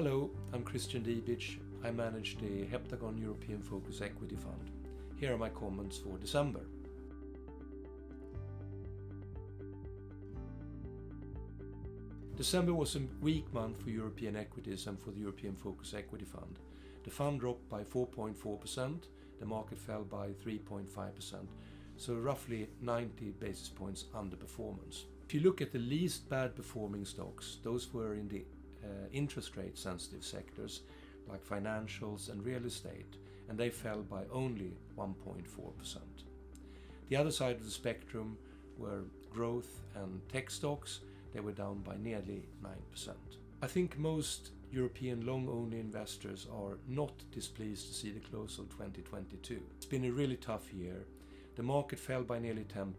Hello, I'm Christian Diebitsch. I manage the Heptagon European Focus Equity Fund. Here are my comments for December. December was a weak month for European equities and for the European Focus Equity Fund. The fund dropped by 4.4%, the market fell by 3.5%, so roughly 90 basis points underperformance. If you look at the least bad performing stocks, those were in the interest rate sensitive sectors like financials and real estate, and they fell by only 1.4%. The other side of the spectrum were growth and tech stocks. They were down by nearly 9%. I think most European long-only investors are not displeased to see the close of 2022. It's been a really tough year. The market fell by nearly 10%.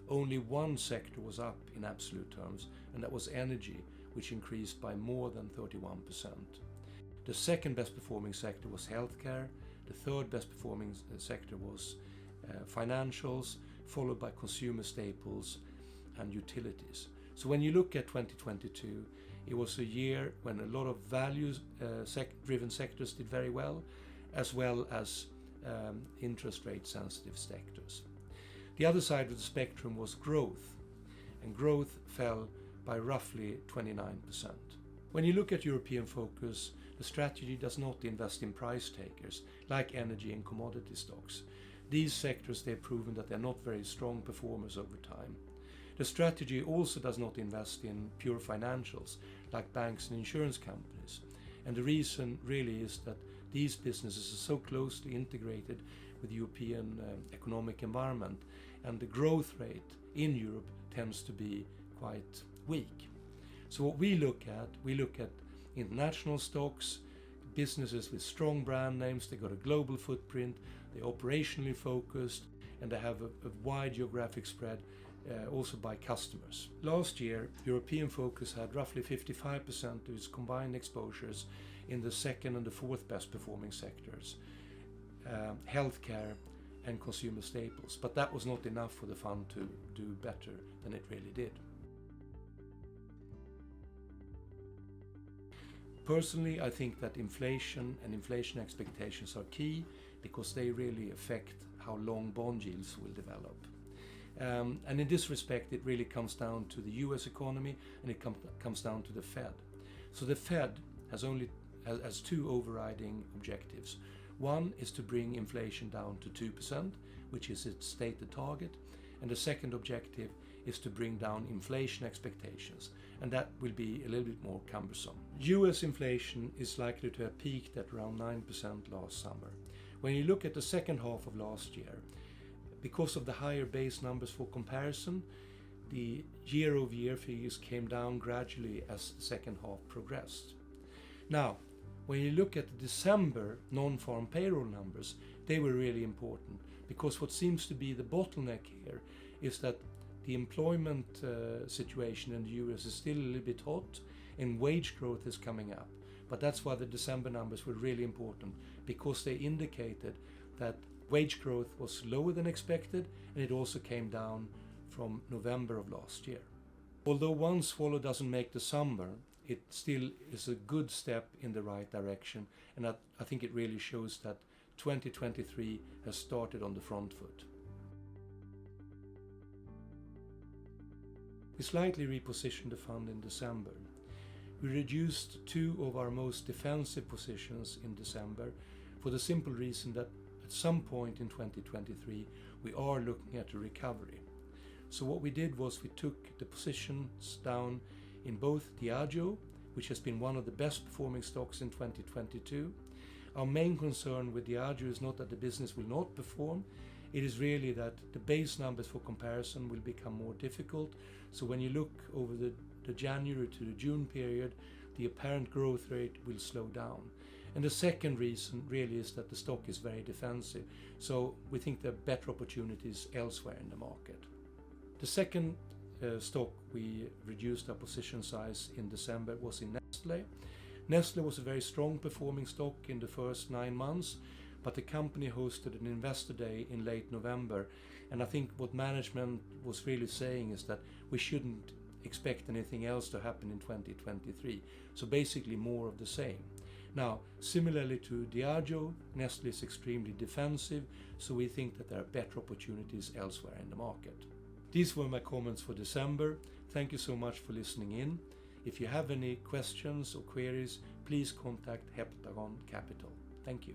Only one sector was up in absolute terms, and that was energy, which increased by more than 31%. The second best performing sector was healthcare. The third best performing sector was financials, followed by consumer staples and utilities. So when you look at 2022, it was a year when a lot of value-driven sectors did very well as interest rate sensitive sectors. The other side of the spectrum was growth, and growth fell by roughly 29%. When you look at European focus, the strategy does not invest in price takers like energy and commodity stocks. These sectors, they've proven that they're not very strong performers over time. The strategy also does not invest in pure financials like banks and insurance companies. And the reason really is that these businesses are so closely integrated with the European economic environment, and the growth rate in Europe tends to be quite weak. So what we look at international stocks, businesses with strong brand names. They got a global footprint, they're operationally focused, and they have a wide geographic spread also by customers. Last year, European focus had roughly 55% of its combined exposures in the second and the fourth best performing sectors, healthcare and consumer staples. But that was not enough for the fund to do better than it really did. Personally, I think that inflation and inflation expectations are key because they really affect how long bond yields will develop. And in this respect, it really comes down to the US economy, and it comes down to the Fed. So the Fed has two overriding objectives. One is to bring inflation down to 2%, which is its stated target. And the second objective is to bring down inflation expectations, and that will be a little bit more cumbersome. US inflation is likely to have peaked at around 9% last summer. When you look at the second half of last year, because of the higher base numbers for comparison, the year-over-year figures came down gradually as the second half progressed. Now, when you look at the December non-farm payroll numbers, they were really important, because what seems to be the bottleneck here is that the employment situation in the US is still a little bit hot, and wage growth is coming up. But that's why the December numbers were really important, because they indicated that wage growth was lower than expected, and it also came down from November of last year. Although one swallow doesn't make the summer, it still is a good step in the right direction, and I think it really shows that 2023 has started on the front foot. We slightly repositioned the fund in December. We reduced two of our most defensive positions in December for the simple reason that at some point in 2023 we are looking at a recovery. So what we did was we took the positions down in both Diageo, which has been one of the best performing stocks in 2022. Our main concern with Diageo is not that the business will not perform, it is really that the base numbers for comparison will become more difficult. So when you look over the January to the June period, the apparent growth rate will slow down. And the second reason really is that the stock is very defensive, so we think there are better opportunities elsewhere in the market. The second stock we reduced our position size in December was in Nestlé. Nestlé was a very strong performing stock in the first 9 months, but the company hosted an investor day in late November, and I think what management was really saying is that we shouldn't expect anything else to happen in 2023. So basically more of the same. Now, similarly to Diageo, Nestle is extremely defensive, so we think that there are better opportunities elsewhere in the market. These were my comments for December. Thank you so much for listening in. If you have any questions or queries, please contact Heptagon Capital. Thank you.